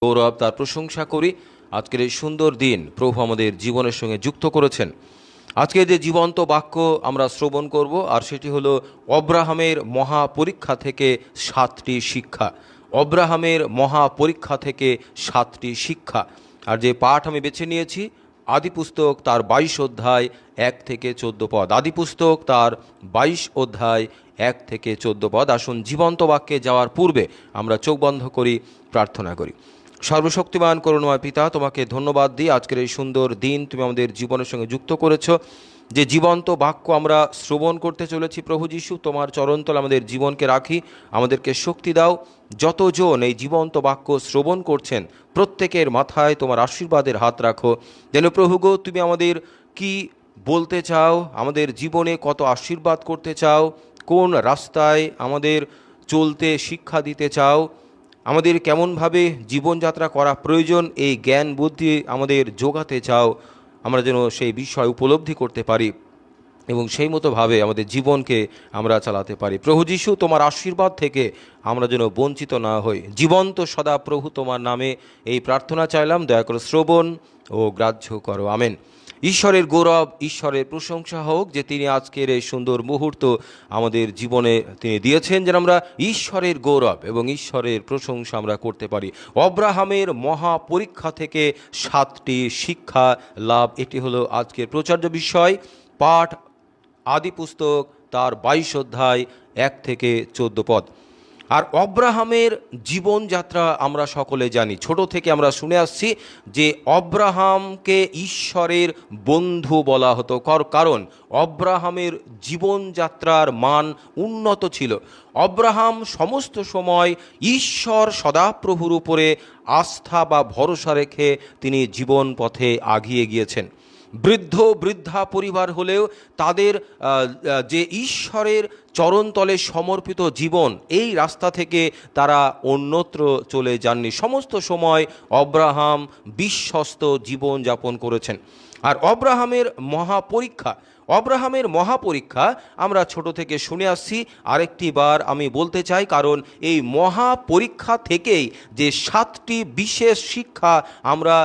গৌরব তার প্রশংসা করি। আজকের এই সুন্দর দিন প্রভু আমাদের জীবনের সঙ্গে যুক্ত করেছেন। আজকে যে জীবন্ত বাক্য আমরা শ্রবণ করব, আর সেটি হলো অব্রাহামের মহা পরীক্ষা থেকে 7টি শিক্ষা। অব্রাহামের মহা পরীক্ষা থেকে 7টি শিক্ষা। আর যে পাঠ আমি বেছে নিয়েছি, আদিপুস্তক তার 22 অধ্যায় 1 থেকে 14 পদ। আদিপুস্তক তার 22 অধ্যায় 1 থেকে 14 পদ। আসুন জীবন্ত বাক্যে যাওয়ার পূর্বে আমরা চোখ বন্ধ করি, প্রার্থনা করি। সর্বশক্তিমান করুণাময় পিতা, তোমাকে ধন্যবাদ দিই আজকের এই সুন্দর দিন তুমি আমাদের জীবনের সঙ্গে যুক্ত করেছো। যে জীবন্ত বাক্য আমরা শ্রবণ করতে চলেছি, প্রভু যীশু তোমার চরণতলে আমাদের জীবনকে রাখি, আমাদেরকে শক্তি দাও। যতজন এই জীবন্ত বাক্য শ্রবণ করছেন প্রত্যেকের মাথায় তোমার আশীর্বাদের হাত রাখো, যেন প্রভু গো তুমি আমাদের কি বলতে চাও, আমাদের জীবনে কত আশীর্বাদ করতে চাও, কোন রাস্তায় আমাদের চলতে শিক্ষা দিতে চাও, আমাদের কেমনভাবে জীবনযাত্রা করা প্রয়োজন, এই জ্ঞান বুদ্ধি আমাদের যোগাতে চাও, আমরা যেন সেই বিষয় উপলব্ধি করতে পারি এবং সেই মতোভাবে আমাদের জীবনকে আমরা চালাতে পারি। প্রভু যীশু তোমার আশীর্বাদ থেকে আমরা যেন বঞ্চিত না হই। জীবন্ত সদা প্রভু তোমার নামে এই প্রার্থনা চাইলাম, দয়া করে শ্রবণ ও গ্রাহ্য করো, আমেন। ঈশ্বরের গৌরব, ঈশ্বরের প্রশংসা হোক যে তিনি আজকের এই সুন্দর মুহূর্ত আমাদের জীবনে তিনি দিয়েছেন, যেন আমরা ঈশ্বরের গৌরব এবং ঈশ্বরের প্রশংসা আমরা করতে পারি। অব্রাহামের মহা পরীক্ষা থেকে 7টি শিক্ষা লাভ, এটি হলো আজকের প্রচার্য বিষয়। পাঠ আদিপুস্তক তার 22 অধ্যায় 1 থেকে 14 পদ। আর অব্রাহামের জীবনযাত্রা আমরা সকলে জানি, ছোট থেকে আমরা শুনে আসছি যে অব্রাহামকে ঈশ্বরের বন্ধু বলা হতো, কারণ অব্রাহামের জীবনযাত্রার মান উন্নত ছিল। অব্রাহাম সমস্ত সময় ঈশ্বর সদাপ্রভুর উপরে আস্থা বা ভরসা রেখে তিনি জীবন পথে আগিয়ে গিয়েছেন। বৃদ্ধা পরিবার হলেও তাদের যে ঈশ্বরের চরণতলে সমর্পিত জীবন, এই রাস্তা থেকে তারা অন্যত্র চলে যাননি। সমস্ত সময় অব্রাহাম বিশ্বস্ত জীবন যাপন করেছেন। আর অব্রাহামের মহাপরীক্ষা আমরা ছোট থেকে শুনে আসছি। আরেকটি বার আমি বলতে চাই, কারণ এই মহাপরীক্ষা থেকেই যে 7টি বিশেষ শিক্ষা আমরা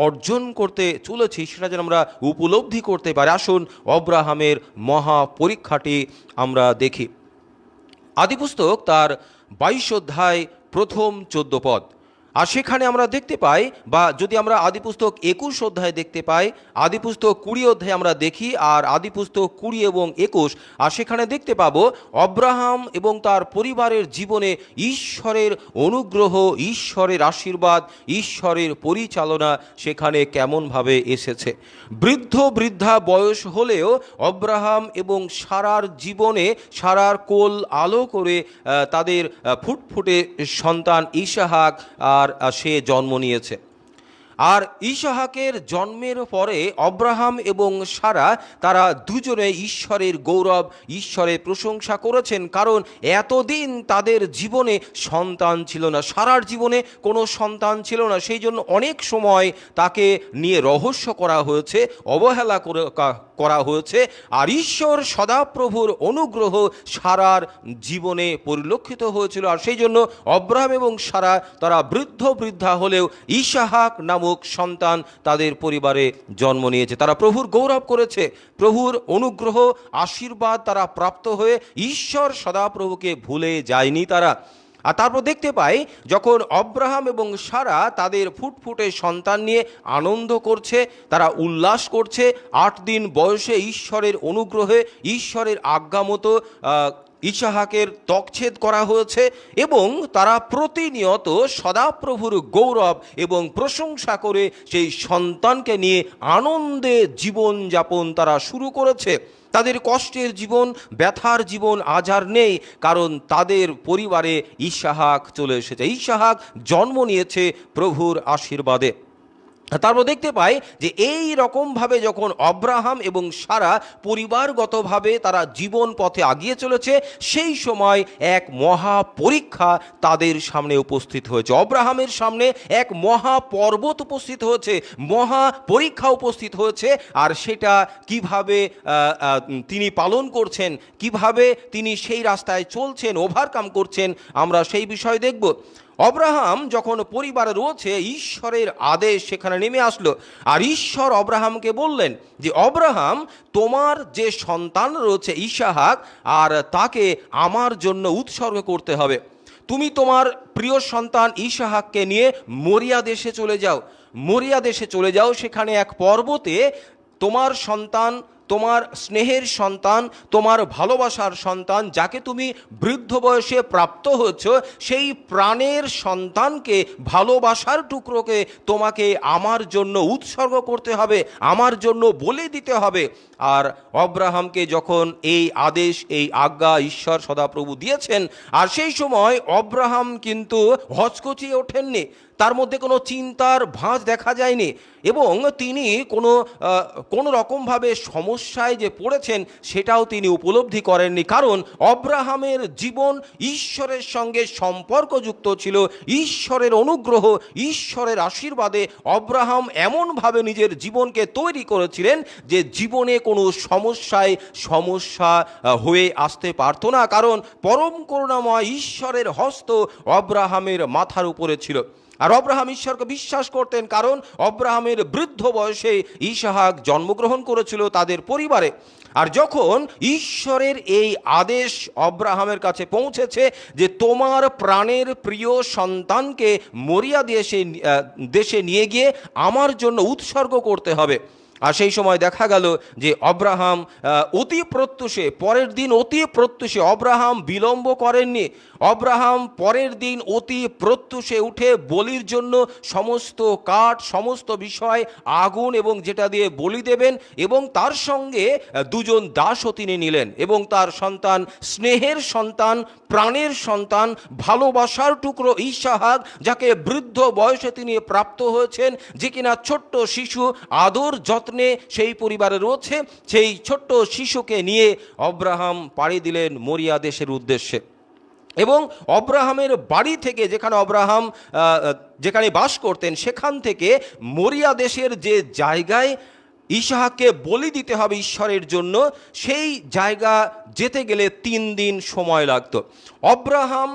অর্জন করতে চলেছি, সেটা যেন আমরা উপলব্ধি করতে পারি। আসুন অব্রাহামের মহাপরীক্ষাটি আমরা দেখি। আদিপুস্তক তার 22 অধ্যায় প্রথম 14 পদ। আর সেখানে আমরা দেখতে পাই, বা যদি আমরা আদিপুস্তক 21 অধ্যায় দেখতে পাই, আদিপুস্তক 20 অধ্যায় আমরা দেখি, আর আদিপুস্তক 20 এবং 21, আর সেখানে দেখতে পাবো অব্রাহাম এবং তার পরিবারের জীবনে ঈশ্বরের অনুগ্রহ, ঈশ্বরের আশীর্বাদ, ঈশ্বরের পরিচালনা সেখানে কেমনভাবে এসেছে। বৃদ্ধা বয়স হলেও অব্রাহাম এবং সারার জীবনে সারার কোল আলো করে তাদের ফুটফুটে সন্তান ইসহাক আর সে জন্ম নিয়েছে। আর ইসহাকের জন্মের পরে অব্রাহাম এবং সারা তারা দুজনে ঈশ্বরের গৌরব, ঈশ্বরের প্রশংসা করেছেন, কারণ এতদিন তাদের জীবনে সন্তান ছিল না, সারার জীবনে কোনো সন্তান ছিল না। সেই জন্য অনেক সময় তাকে নিয়ে রহস্য করা হয়েছে, অবহেলা করা হয়েছে। আর ঈশ্বর সদাপ্রভুর অনুগ্রহ সারার জীবনে পরিলক্ষিত হয়েছিল। আর সেই জন্য অব্রাহাম এবং সারা তারা বৃদ্ধা হলেও ইসহাক নামক সন্তান তাদের পরিবারে জন্ম নিয়েছে। তারা প্রভুর গৌরব করেছে, প্রভুর অনুগ্রহ আশীর্বাদ তারা প্রাপ্ত হয়ে ঈশ্বর সদাপ্রভুকে ভুলে যায়নি তারা। আর তারপর দেখতে পাই, যখন অব্রাহাম এবং সারা তাদের ফুটফুটে সন্তান নিয়ে আনন্দ করছে, তারা উল্লাস করছে, 8 দিন বয়সে ঈশ্বরের অনুগ্রহে, ঈশ্বরের আজ্ঞা মতো ইসহাকের ত্বকচ্ছেদ করা হয়েছে, এবং তারা প্রতিনিয়ত সদাপ্রভুর গৌরব এবং প্রশংসা করে সেই সন্তানকে নিয়ে আনন্দে জীবনযাপন তারা শুরু করেছে। তাদের কষ্টের জীবন, ব্যথার জীবন আজ আর নেই, কারণ তাদের পরিবারে ইসহাক চলে এসেছে। ইসহাক জন্ম নিয়েছে প্রভুর আশীর্বাদে। তারপর দেখতে পাই যে এই রকমভাবে যখন অব্রাহাম এবং সারা পরিবারগতভাবে তারা জীবন পথে আগিয়ে চলেছে, সেই সময় এক মহা পরীক্ষা তাদের সামনে উপস্থিত হয়েছে। অব্রাহামের সামনে এক মহা পর্বত উপস্থিত হয়েছে, মহা পরীক্ষা উপস্থিত হয়েছে। আর সেটা কিভাবে তিনি পালন করছেন, কিভাবে তিনি সেই রাস্তায় চলছেন, ওভারকাম করছেন, আমরা সেই বিষয় দেখব। অব্রাহাম যখন পরিবারে রয়েছে, ঈশ্বরের আদেশ সেখানে নেমে আসলো। আর ঈশ্বর অব্রাহামকে বললেন যে অব্রাহাম, তোমার যে সন্তান রয়েছে ইসাহাক, আর তাকে আমার জন্য উৎসর্গ করতে হবে। তুমি তোমার প্রিয় সন্তান ইসাহাককে নিয়ে মরিয়া দেশে চলে যাও। মরিয়া দেশে চলে যাও, সেখানে এক পর্বতে তোমার সন্তান, তোমার স্নেহের সন্তান, তোমার ভালোবাসার সন্তান, যাকে তুমি বৃদ্ধ বয়সে প্রাপ্ত হচ্ছ, সেই প্রাণের সন্তানকে, ভালোবাসার টুকরোকে তোমাকে আমার জন্য উৎসর্গ করতে হবে, আমার জন্য বলি দিতে হবে। আর অব্রাহামকে যখন এই আদেশ, এই আজ্ঞা ঈশ্বর সদাপ্রভু দিয়েছেন, আর সেই সময় অব্রাহাম কিন্তু হচকচিয়ে ওঠেননি, তার মধ্যে কোনো চিন্তার ভাঁজ দেখা যায়নি, এবং তিনি কোনো রকমভাবে সমস্যায় যে পড়েছেন সেটাও তিনি উপলব্ধি করেননি। কারণ অব্রাহামের জীবন ঈশ্বরের সঙ্গে সম্পর্কযুক্ত ছিল। ঈশ্বরের অনুগ্রহ, ঈশ্বরের আশীর্বাদে অব্রাহাম এমনভাবে নিজের জীবনকে তৈরি করেছিলেন যে জীবনে কোনো সমস্যা হয়ে আসতে পারত না, কারণ পরম করুণাময় ঈশ্বরের হস্ত অব্রাহামের মাথার উপরে ছিল। আর অব্রাহাম ঈশ্বরকে বিশ্বাস করতেন, কারণ অব্রাহামের বৃদ্ধ বয়সে ইসাহাক জন্মগ্রহণ করেছিল তাদের পরিবারে। আর যখন ঈশ্বরের এই আদেশ অব্রাহামের কাছে পৌঁছেছে যে তোমার প্রাণের প্রিয় সন্তানকে মরিয়া দেশে নিয়ে গিয়ে আমার জন্য উৎসর্গ করতে হবে, আর সেই সময় দেখা গেল যে অব্রাহাম পরের দিন অতি প্রত্যুষে অব্রাহাম বিলম্ব করেননি। অব্রাহাম পরের দিন অতি প্রত্যুষে উঠে বলির জন্য সমস্ত কাঠ, সমস্ত বিষয়, আগুন এবং যেটা দিয়ে বলি দেবেন, এবং তার সঙ্গে দুজন দাসও তিনি নিলেন, এবং তার সন্তান, স্নেহের সন্তান, প্রাণের সন্তান, ভালোবাসার টুকরো ইসাহাক, যাকে বৃদ্ধ বয়সে তিনি প্রাপ্ত হয়েছেন, যে কিনা ছোট্ট শিশু, আদর যত্নে সেই পরিবারে রয়েছে, সেই ছোট্ট শিশুকে নিয়ে অব্রাহাম পাড়ি দিলেন মরিয়া দেশের উদ্দেশ্যে। এবং অব্রাহামের বাড়ি থেকে, যেখানে বাস করতেন, সেখান থেকে মরিয়া দেশের যে জায়গায় ইসাহাককে বলি দিতে হবে ঈশ্বরের জন্য, সেই জায়গা যেতে গেলে 3 দিন সময় লাগতো। অব্রাহাম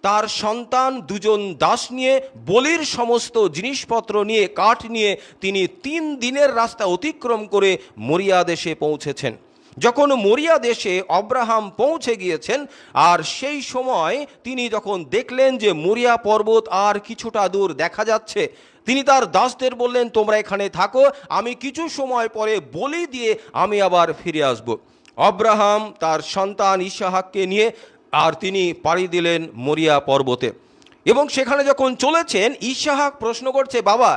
তার সন্তান, দুজন দাস নিয়ে, বলির সমস্ত জিনিসপত্র নিয়ে, কাঠ নিয়ে তিনি 3 দিনের রাস্তা অতিক্রম করে মরিয়া দেশে পৌঁছেছেন। যখন মরিয়া দেশে অব্রাহাম পৌঁছে গিয়েছেন, আর সেই সময় তিনি যখন দেখলেন যে মরিয়া পর্বত আর কিছুটা দূর দেখা যাচ্ছে, তিনি তার দাসদের বললেন, তোমরা এখানে থাকো, আমি কিছু সময় পরে বলি দিয়ে আমি আবার ফিরে আসব। অব্রাহাম তার সন্তান ইসাহাককে নিয়ে আর তিনি পাড়ি দিলেন মরিয়া পর্বতে। এবং সেখানে যখন চলেছেন, ইসাহাক প্রশ্ন করছে, বাবা,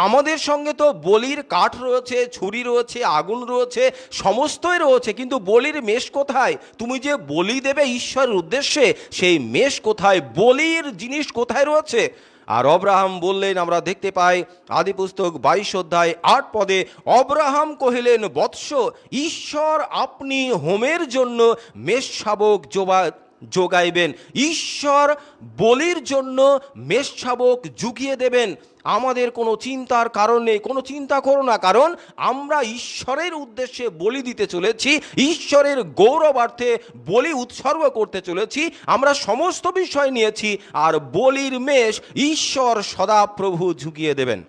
আমাদের সঙ্গে তো বলির কাঠ রয়েছে, ছুরি রয়েছে, আগুন রয়েছে, সমস্তই রয়েছে, কিন্তু বলির মেষ কোথায়? তুমি যে বলি দেবে ঈশ্বরের উদ্দেশ্যে, সেই মেষ কোথায়? বলির জিনিস কোথায় রয়েছে? আর অব্রাহাম বললেন, আমরা দেখতে পাই আদিপুস্তক 22 অধ্যায় 8 পদে, অব্রাহাম কহিলেন, বৎস, ঈশ্বর আপনি হোমের জন্য মেষ শাবক যোগাইবেন, ঈশ্বর বলির জন্য মেষ শাবক জুগিয়ে দেবেন, আমাদের কোনো চিন্তার কারণ নেই, কোনো চিন্তা করো না, কারণ আমরা ঈশ্বরের উদ্দেশ্যে বলি দিতে চলেছি, ঈশ্বরের গৌরবার্থে বলি উৎসর্গ করতে চলেছি, আমরা সমস্ত বিষয় নিয়েছি, আর বলির মেষ ঈশ্বর সদাপ্রভু ঝুঁকিয়ে দেবেন।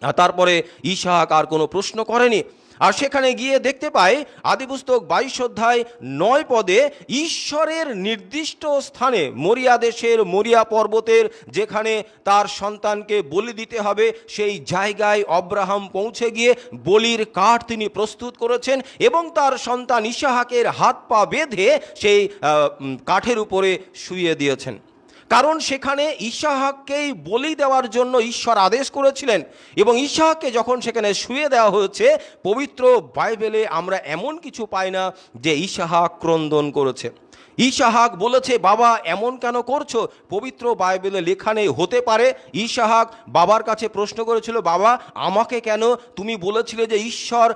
আর তারপরে ইসাহাক আর কোনো প্রশ্ন করেনি। আর সেখানে গিয়ে দেখতে পাই আদিপুস্তক 22 অধ্যায় 9 পদে, ঈশ্বরের নির্দিষ্ট স্থানে মরিয়া দেশের মরিয়া পর্বতের যেখানে তার সন্তানকে বলি দিতে হবে, সেই জায়গায় অব্রাহাম পৌঁছে গিয়ে বলির কাঠ তিনি প্রস্তুত করেছেন, এবং তার সন্তান ইসাহাকের হাত পা বেঁধে সেই কাঠের উপরে শুইয়ে দিয়েছেন। কারণ সেখানে ইসাহাককেই বলি দেওয়ার জন্য ঈশ্বর আদেশ করেছিলেন, এবং ইসাহাককে যখন সেখানে শুয়ে দেওয়া হয়েছে, পবিত্র বাইবেলে আমরা এমন কিছু পাই না যে ইসাহাক ক্রন্দন করেছে। ইসাহাক বলেছে, বাবা এমন কেন করছো? পবিত্র বাইবেলে লেখা নেই। হতে পারে ইসাহাক বাবার কাছে প্রশ্ন করেছিল, বাবা আমাকে কেন? তুমি বলেছিলে যে ঈশ্বর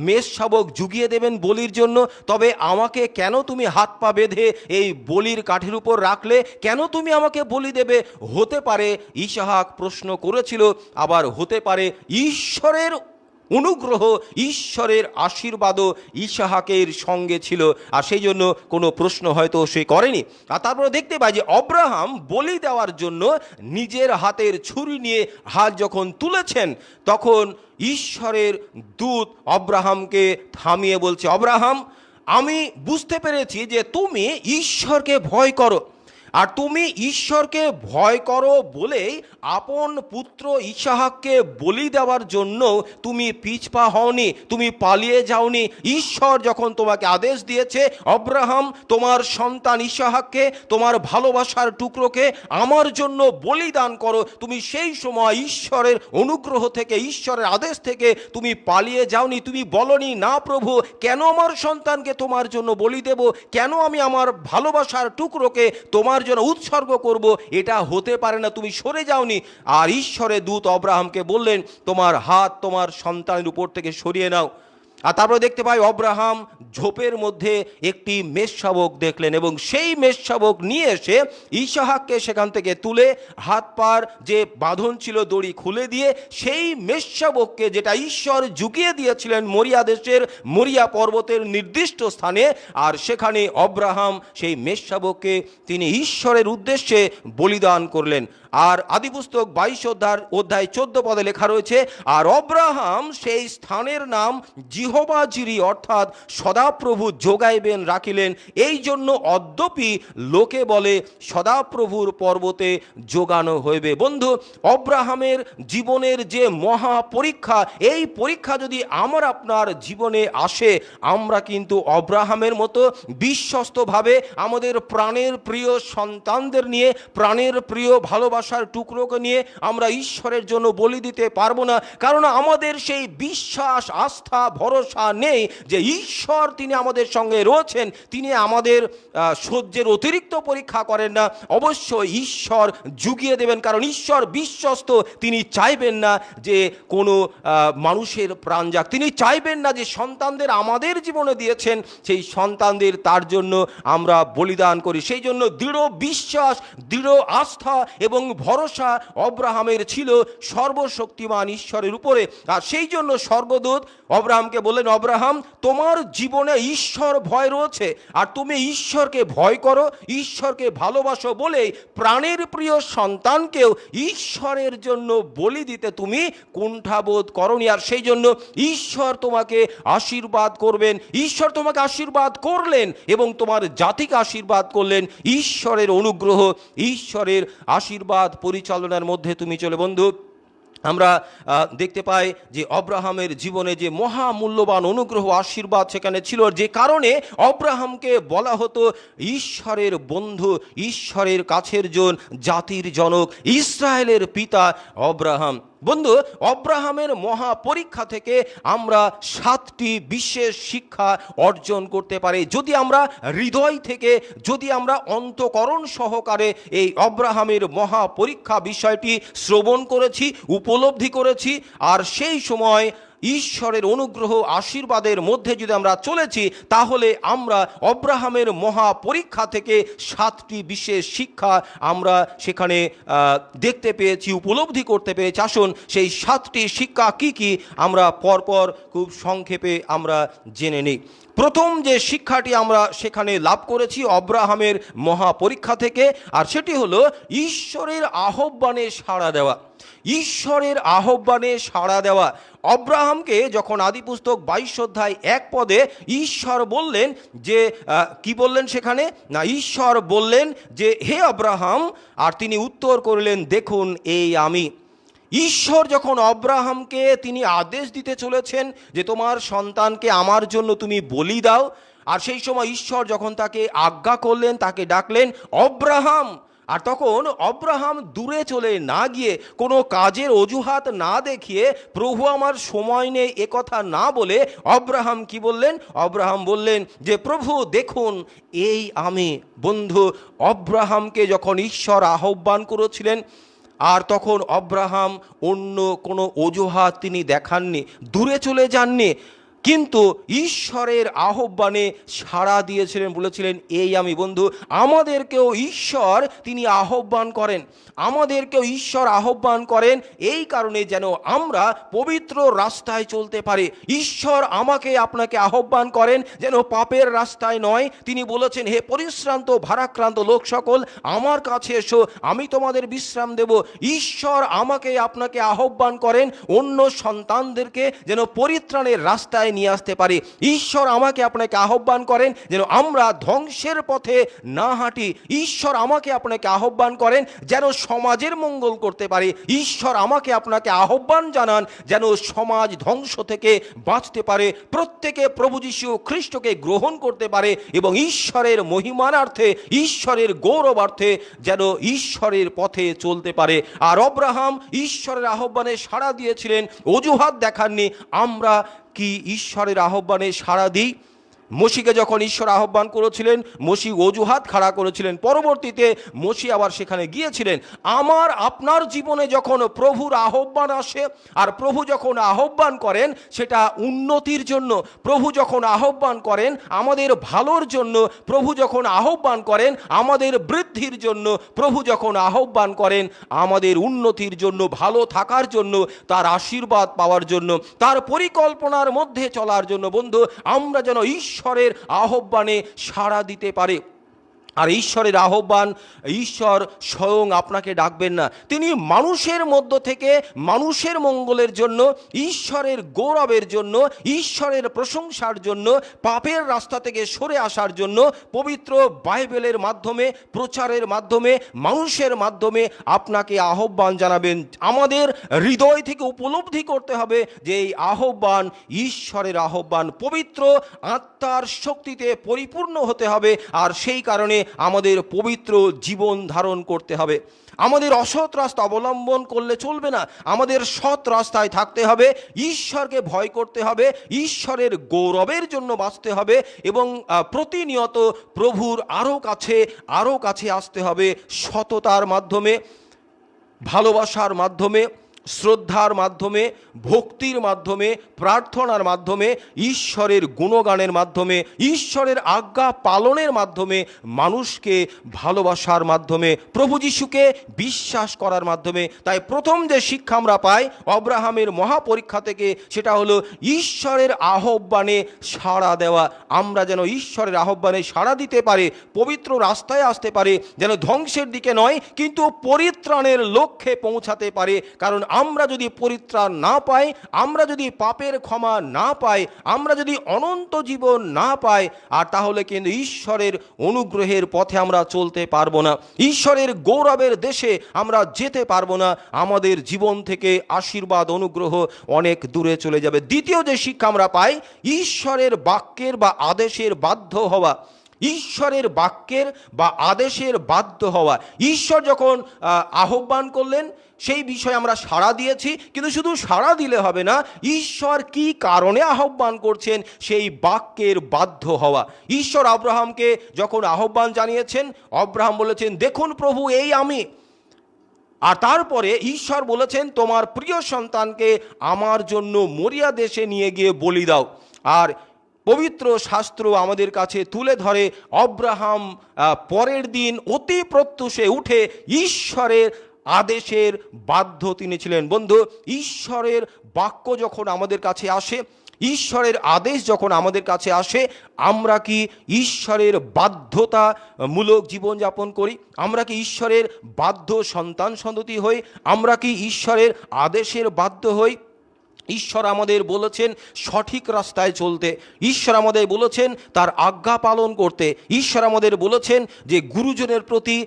মেষ শাবক জুগিয়ে দেবেন বলির জন্য, তবে আমাকে কেন তুমি হাত পা বেঁধে এই বলির কাঠের উপর রাখলে? কেন তুমি আমাকে বলি দেবে? হতে পারে ইসাহাক প্রশ্ন করেছিল, আবার হতে পারে ঈশ্বরের অনুগ্রহ, ঈশ্বরের আশীর্বাদও ইসাহাকের সঙ্গে ছিল, আর সেই জন্য কোনো প্রশ্ন হয়তো সে করেনি। আর তারপরে দেখতে পাই যে অব্রাহাম বলি দেওয়ার জন্য নিজের হাতের ছুরি নিয়ে হাত যখন তুলেছেন, তখন ঈশ্বরের দূত অব্রাহামকে থামিয়ে বলছে, অব্রাহাম, আমি বুঝতে পেরেছি যে তুমি ঈশ্বরকে ভয় করো, আর তুমি ঈশ্বরকে ভয় করো বলেই আপন পুত্র ইসাহাককে বলি দেওয়ার জন্য তুমি পিছপা হওনি, তুমি পালিয়ে যাওনি। ঈশ্বর যখন তোমাকে আদেশ দিয়েছে, অব্রাহাম, তোমার সন্তান ইসাহাককে, তোমার ভালোবাসার টুকরোকে আমার জন্য বলিদান করো, তুমি সেই সময় ঈশ্বরের অনুগ্রহ থেকে, ঈশ্বরের আদেশ থেকে তুমি পালিয়ে যাওনি। তুমি বলনি, না প্রভু, কেন আমার সন্তানকে তোমার জন্য বলি দেব, কেন আমি আমার ভালোবাসার টুকরোকে তোমার জন্য উৎসর্গ করব, এটা হতে পারে না, তুমি সরে যাওনি। আর ঈশ্বরের দূত অব্রাহামকে বললেন, তোমার হাত তোমার সন্তানের উপর থেকে সরিয়ে নাও। আর তারপরে দেখতে পাই অব্রাহাম ঝোপের মধ্যে একটি মেষশাবক দেখলেন, এবং সেই মেষশাবক নিয়ে এসে ইসাহাককে সেখান থেকে তুলে হাত পার যে বাঁধন ছিল দড়ি খুলে দিয়ে সেই মেষশাবককে, যেটা ঈশ্বর ঝুঁকিয়ে দিয়েছিলেন মরিয়া দেশের মরিয়া পর্বতের নির্দিষ্ট স্থানে, আর সেখানে অব্রাহাম সেই মেষশাবককে তিনি ঈশ্বরের উদ্দেশ্যে বলিদান করলেন। আর আদিপুস্তক 22 অধ্যায় 14 পদে লেখা রয়েছে, আর অব্রাহাম সেই স্থানের নাম জিহোবা জিরি, অর্থাৎ সদাপ্রভু যোগাইবেন রাখিলেন, এই জন্য অদ্যপি লোকে বলে সদাপ্রভুর পর্বতে যোগানো হইবে। বন্ধু, অব্রাহামের জীবনের যে মহা পরীক্ষা, এই পরীক্ষা যদি আমার আপনার জীবনে আসে, আমরা কিন্তু অব্রাহামের মতো বিশ্বস্তভাবে আমাদের প্রাণের প্রিয় সন্তানদের নিয়ে, প্রাণের প্রিয় ভালোবাসার টুকরোকে নিয়ে আমরা ঈশ্বরের জন্য বলি দিতে পারবো না। কারণ আমাদের সেই বিশ্বাস, আস্থা, ভরসা নেই যে ঈশ্বর তিনি আমাদের সঙ্গে রয়েছেন, তিনি আমাদের সহ্যের অতিরিক্ত পরীক্ষা করেন না, অবশ্যই ঈশ্বর জুগিয়ে দেবেন। কারণ ঈশ্বর বিশ্বস্ত, তিনি চাইবেন না যে কোনো মানুষের প্রাণ যাক, তিনি চাইবেন না যে সন্তানদের আমাদের জীবনে দিয়েছেন সেই সন্তানদের তার জন্য আমরা বলিদান করি। সেই জন্য দৃঢ় বিশ্বাস, দৃঢ় আস্থা এবং ভরসা অব্রাহামের ছিল সর্বশক্তিমান ঈশ্বরের উপরে। আর সেই জন্য স্বর্গদূত অব্রাহামকে বললেন, অব্রাহাম, তোমার জীবনে ঈশ্বর ভয় রয়েছে, আর তুমি ঈশ্বরকে ভয় করো, ঈশ্বরকে ভালোবাসো বলেই প্রাণের প্রিয় সন্তানকেও ঈশ্বরের জন্য বলি দিতে তুমি কুণ্ঠাবোধ করনি। আর সেই জন্য ঈশ্বর তোমাকে আশীর্বাদ করবেন, ঈশ্বর তোমাকে আশীর্বাদ করলেন এবং তোমার জাতিকে আশীর্বাদ করলেন। ঈশ্বরের অনুগ্রহ, ঈশ্বরের আশীর্বাদ পরিচালনার মধ্যে তুমি চলে। বন্ধু, আমরা দেখতে পাই যে অব্রাহামের জীবনে যে মহামূল্যবান অনুগ্রহ, আশীর্বাদ সেখানে ছিল, যে কারণে অব্রাহামকে বলা হতো ঈশ্বরের বন্ধু, ঈশ্বরের কাছের জন, জাতির জনক, ইসরায়েলের পিতা অব্রাহাম। বন্ধু, অব্রাহামের মহা পরীক্ষা থেকে আমরা 7টি বিশেষ শিক্ষা অর্জন করতে পারি যদি আমরা হৃদয় থেকে, যদি আমরা অন্তঃকরণ সহকারে এই অব্রাহামের মহা পরীক্ষা বিষয়টি শ্রবণ করেছি, উপলব্ধি করেছি, আর সেই সময় ঈশ্বরের অনুগ্রহ, আশীর্বাদের মধ্যে যদি আমরা চলেছি, তাহলে আমরা অব্রাহামের মহা পরীক্ষা থেকে 7টি বিশেষ শিক্ষা আমরা সেখানে দেখতে পেয়েছি, উপলব্ধি করতে পেরেছি। আসুন সেই 7টি শিক্ষা কি কি আমরা পরপর খুব সংক্ষেপে আমরা জেনে নিই। প্রথম যে শিক্ষাটি আমরা সেখানে লাভ করেছি অব্রাহামের মহা পরীক্ষা থেকে, আর সেটি হলো ঈশ্বরের আহ্বানে সাড়া দেওয়া। ঈশ্বরের আহ্বানে সাড়া দেওয়া। অব্রাহামকে যখন আদিপুস্তক 22 অধ্যায় 1 পদে ঈশ্বর বললেন যে কি বললেন সেখানে, না, ঈশ্বর বললেন যে হে আব্রাহাম, আর তিনি উত্তর করলেন, দেখুন এই আমি। ঈশ্বর যখন অব্রাহামকে তিনি আদেশ দিতে চলেছেন যে তোমার সন্তানকে আমার জন্য তুমি বলি দাও, আর সেই সময় ঈশ্বর যখন তাকে আজ্ঞা করলেন, তাকে ডাকলেন অব্রাহাম, আর তখন অব্রাহাম দূরে চলে না গিয়ে, কোনো কাজের অজুহাত না দেখিয়ে, প্রভু আমার সময় নেই এ কথা না বলে অব্রাহাম কি বললেন? অব্রাহাম বললেন যে প্রভু দেখুন এই আমি। বন্ধু, অব্রাহামকে যখন ঈশ্বর আহ্বান করেছিলেন, আর তখন অব্রাহাম অন্য কোনো অজুহাত তিনি দেখাননি, দূরে চলে যাননি, কিন্তু ঈশ্বরের আহ্বানে সাড়া দিয়েছিলেন, বলেছিলেন এই আমি। বন্ধু, আমাদেরকেও ঈশ্বর তিনি আহ্বান করেন, আমাদেরকেও ঈশ্বর আহ্বান করেন এই কারণে যেন আমরা পবিত্র রাস্তায় চলতে পারি। ঈশ্বর আমাকে আপনাকে আহ্বান করেন যেন পাপের রাস্তায় নয়। তিনি বলেছেন, হে পরিশ্রান্ত ভারাক্রান্ত লোক সকল, আমার কাছে এসো, আমি তোমাদের বিশ্রাম দেব। ঈশ্বর আমাকে আপনাকে আহ্বান করেন অন্য সন্তানদেরকে যেন পরিত্রাণের রাস্তায় নিয়ে আসতে পারি। ঈশ্বর আমাকে আপনাকে আহ্বান করেন যেন আমরা ধ্বংসের পথে না হাঁটি। ঈশ্বর আমাকে আপনাকে আহ্বান করেন যেন সমাজের মঙ্গল করতে পারি। ঈশ্বর আমাকে আপনাকে আহ্বান জানান যেন সমাজ ধ্বংস থেকে বাঁচতে পারে, প্রত্যেকে প্রভু যীশু খ্রিস্টকে গ্রহণ করতে পারে এবং ঈশ্বরের মহিমানার্থে, ঈশ্বরের গৌরবার্থে যেন ঈশ্বরের পথে চলতে পারে। আর আব্রাহাম ঈশ্বরের আহ্বানে সাড়া দিয়েছিলেন, অজুহাত দেখাননি। আমরা কি ঈশ্বরের আহ্বানে সাড়া দিই? মোশিকে যখন ঈশ্বর আহ্বান করেছিলেন, মোশি অজুহাত খাড়া করেছিলেন। পরবর্তীতে মোশি আবার সেখানে গিয়েছিলেন। আমার আপনার জীবনে যখন প্রভুর আহ্বান আসে, আর প্রভু যখন আহ্বান করেন সেটা উন্নতির জন্য, প্রভু যখন আহ্বান করেন আমাদের ভালোর জন্য, প্রভু যখন আহ্বান করেন আমাদের বৃদ্ধির জন্য, প্রভু যখন আহ্বান করেন আমাদের উন্নতির জন্য, ভালো থাকার জন্য, তার আশীর্বাদ পাওয়ার জন্য, তার পরিকল্পনার মধ্যে চলার জন্য, বন্ধু, আমরা যেন ঈশ্বরের আহ্বানে সাড়া দিতে পারে। আর ঈশ্বরের আহ্বান, ঈশ্বর স্বয়ং আপনাকে ডাকবেন না, তিনি মানুষের মধ্য থেকে মানুষের মঙ্গলের জন্য, ঈশ্বরের গৌরবের জন্য, ঈশ্বরের প্রশংসার জন্য, পাপের রাস্তা থেকে সরে আসার জন্য পবিত্র বাইবেলের মাধ্যমে, প্রচারের মাধ্যমে, মানুষের মাধ্যমে আপনাকে আহ্বান জানাবেন। আমাদের হৃদয় থেকে উপলব্ধি করতে হবে যে এই আহ্বান ঈশ্বরের আহ্বান, পবিত্র আত্মার শক্তিতে পরিপূর্ণ হতে হবে। আর সেই কারণে আমাদের পবিত্র জীবন ধারণ করতে হবে। আমাদের অসৎ রাস্তা অবলম্বন করলে চলবে না, আমাদের সৎ রাস্তায় থাকতে হবে, ঈশ্বরকে ভয় করতে হবে, ঈশ্বরের গৌরবের জন্য বাঁচতে হবে এবং প্রতিনিয়ত প্রভুর আরও কাছে আসতে হবে। সততার মাধ্যমে, ভালোবাসার মাধ্যমে, শ্রদ্ধার মাধ্যমে, ভক্তির মাধ্যমে, প্রার্থনার মাধ্যমে, ঈশ্বরের গুণগানের মাধ্যমে, ঈশ্বরের আজ্ঞা পালনের মাধ্যমে, মানুষকে ভালোবাসার মাধ্যমে, প্রভু যীশুকে বিশ্বাস করার মাধ্যমে। তাই প্রথম যে শিক্ষা আমরা পাই আব্রাহামের মহাপরীক্ষা থেকে, সেটা হলো ঈশ্বরের আহ্বানে সাড়া দেওয়া। আমরা যেন ঈশ্বরের আহ্বানে সাড়া দিতে পারি, পবিত্র রাস্তায় আসতে পারি, যেন ধ্বংসের দিকে নয় কিন্তু পরিত্রাণের লক্ষ্যে পৌঁছাতে পারে। কারণ আমরা যদি পরিত্রাণ না পাই, আমরা যদি পাপের ক্ষমা না পাই, আমরা যদি অনন্ত জীবন না পাই, আর তাহলে কিন্তু ঈশ্বরের অনুগ্রহের পথে আমরা চলতে পারবো না, ঈশ্বরের গৌরবের দেশে আমরা যেতে পারবো না। আমাদের জীবন থেকে আশীর্বাদ, অনুগ্রহ অনেক দূরে চলে যাবে। দ্বিতীয় যে শিক্ষা আমরা পাই, ঈশ্বরের বাক্যের বা আদেশের বাধ্য হওয়া। ঈশ্বরের বাক্যের বা আদেশের বাধ্য হওয়া। ঈশ্বর যখন আহ্বান করলেন সেই বিষয়ে আমরা সাড়া দিয়েছি, কিন্তু শুধু সাড়া দিলে হবে না, ঈশ্বর কি কারণে আহ্বান করছেন সেই বাক্যের বাধ্য হওয়া। ঈশ্বর আব্রাহামকে যখন আহ্বান জানিয়েছেন, আব্রাহাম বলেছেন, দেখুন প্রভু, এই আমি। আর তারপরে ঈশ্বর বলেছেন, তোমার প্রিয় সন্তানকে আমার জন্য মরিয়া দেশে নিয়ে গিয়ে বলি দাও। আর পবিত্র শাস্ত্র আমাদের কাছে তুলে ধরে আব্রাহাম পরের দিন অতি প্রত্যুষে উঠে ঈশ্বরের আদেশের বাধ্য তিনি ছিলেন। বন্ধু, ঈশ্বরের বাক্য যখন আমাদের কাছে আসে, ঈশ্বরের আদেশ যখন আমাদের কাছে আসে, আমরা কি ঈশ্বরের বাধ্যতামূলক জীবনযাপন করি? আমরা কি ঈশ্বরের বাধ্য সন্তান সন্ততি হই? আমরা কি ঈশ্বরের আদেশের বাধ্য হই? ঈশ্বর আমাদের বলেছেন সঠিক রাস্তায় চলতে, ঈশ্বর আমাদের বলেছেন তার আজ্ঞা পালন করতে, ঈশ্বর আমাদের বলেছেন যে গুরুজনের প্রতি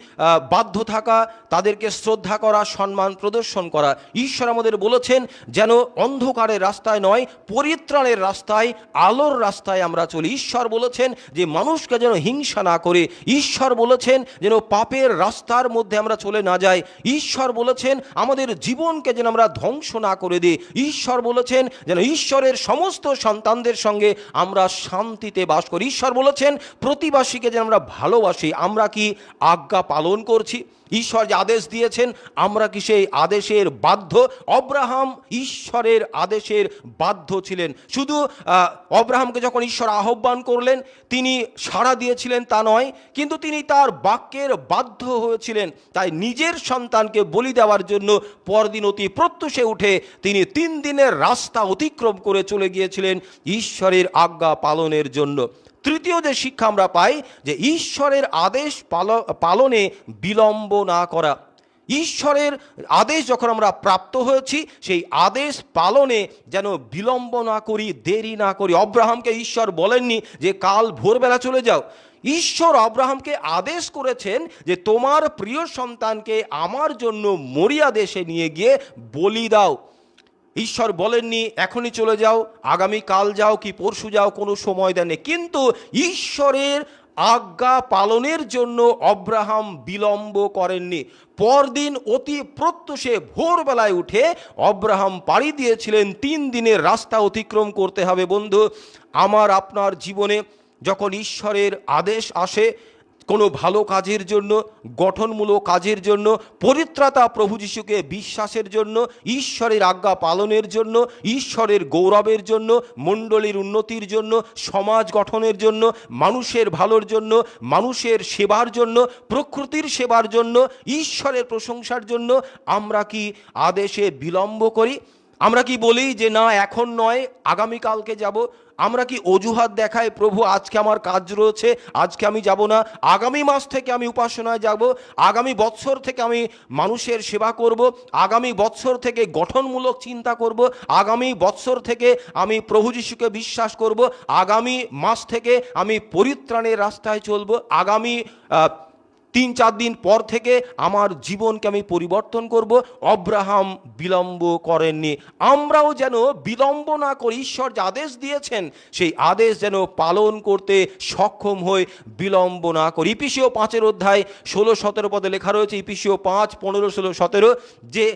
বাধ্য থাকা, তাদেরকে শ্রদ্ধা করা, সম্মান প্রদর্শন করা। ঈশ্বর আমাদের বলেছেন যেন অন্ধকারের রাস্তায় নয়, পরিত্রাণের রাস্তায়, আলোর রাস্তায় আমরা চলি। ঈশ্বর বলেছেন যে মানুষকে যেন হিংসা না করে, ঈশ্বর বলেছেন যেন পাপের রাস্তার মধ্যে আমরা চলে না যাই, ঈশ্বর বলেছেন আমাদের জীবনকে যেন আমরা ধ্বংস না করে দিই, ঈশ্বর বলেছেন যেন ঈশ্বরের সমস্ত সন্তানদের সঙ্গে আমরা শান্তিতে বাস করি, ঈশ্বর বলেছেন প্রতিবাসীকে যেন আমরা ভালোবাসি। আমরা কি আজ্ঞা পালন করছি? ঈশ্বর যে আদেশ দিয়েছেন আমরা কি সেই আদেশের বাধ্য? অব্রাহাম ঈশ্বরের আদেশের বাধ্য ছিলেন। শুধু অব্রাহামকে যখন ঈশ্বর আহ্বান করলেন তিনি সাড়া দিয়েছিলেন তা নয়, কিন্তু তিনি তার বাক্যের বাধ্য হয়েছিলেন। তাই নিজের সন্তানকে বলি দেওয়ার জন্য পরদিন অতি প্রত্যুষে উঠে তিনি 3 দিনের রাস্তা অতিক্রম করে চলে গিয়েছিলেন ঈশ্বরের আজ্ঞা পালনের জন্য। তৃতীয় যে শিক্ষা আমরা পাই যে ঈশ্বরের আদেশ পালনে বিলম্ব না করা। ঈশ্বরের আদেশ যখন আমরা প্রাপ্ত হয়েছি সেই আদেশ পালনে যেন বিলম্ব না করি, দেরি না করি। অব্রাহামকে ঈশ্বর বলেননি যে কাল ভোরবেলা চলে যাও। ঈশ্বর অব্রাহামকে আদেশ করেছেন যে তোমার প্রিয় সন্তানকে আমার জন্য মরিয়া দেশে নিয়ে গিয়ে বলি দাও। ঈশ্বর বলেননি এখনই চলে যাও, আগামী কাল যাও কি পরশু যাও, কোনো সময় দেননি। কিন্তু ঈশ্বরের আজ্ঞা পালনের জন্য অব্রাহাম বিলম্ব করেননি। পরদিন অতি প্রত্যুষে ভোরবেলায় উঠে অব্রাহাম পাড়ি দিয়েছিলেন। 3 দিনের রাস্তা অতিক্রম করতে হবে। বন্ধু, আমার আপনার জীবনে যখন ঈশ্বরের আদেশ আসে কোনো ভালো কাজের জন্য, গঠনমূলক কাজের জন্য, পরিত্রাতা প্রভু যিশুকে বিশ্বাসের জন্য, ঈশ্বরের আজ্ঞা পালনের জন্য, ঈশ্বরের গৌরবের জন্য, মণ্ডলীর উন্নতির জন্য, সমাজ গঠনের জন্য, মানুষের ভালোর জন্য, মানুষের সেবার জন্য, প্রকৃতির সেবার জন্য, ঈশ্বরের প্রশংসার জন্য আমরা কি আদেশে বিলম্ব করি? আমরা কি বলি যে না এখন নয়, আগামীকালকে যাব? আমরা কি অজুহাত দেখাই, প্রভু আজকে আমার কাজ রয়েছে, আজকে আমি যাব না, আগামী মাস থেকে আমি উপাসনায় যাব, আগামী বৎসর থেকে আমি মানুষের সেবা করব, আগামী বৎসর থেকে গঠনমূলক চিন্তা করব, আগামী বৎসর থেকে আমি প্রভু যিশুকে বিশ্বাস করব, আগামী মাস থেকে আমি পরিত্রাণের রাস্তায় চলব, আগামী 3-4 দিন পর থেকে আমার জীবনকে আমি পরিবর্তন করব। অব্রাহাম বিলম্ব করেননি। আমরাও যেন বিলম্ব না করি, ঈশ্বর যে আদেশ দিয়েছেন সেই আদেশ যেন পালন করতে সক্ষম হই, বিলম্ব না করি। ইফিসীয় 5 অধ্যায় 16-17 পদে লেখা রয়েছে, ইফিসীয় 5, 15, 16, 17, যে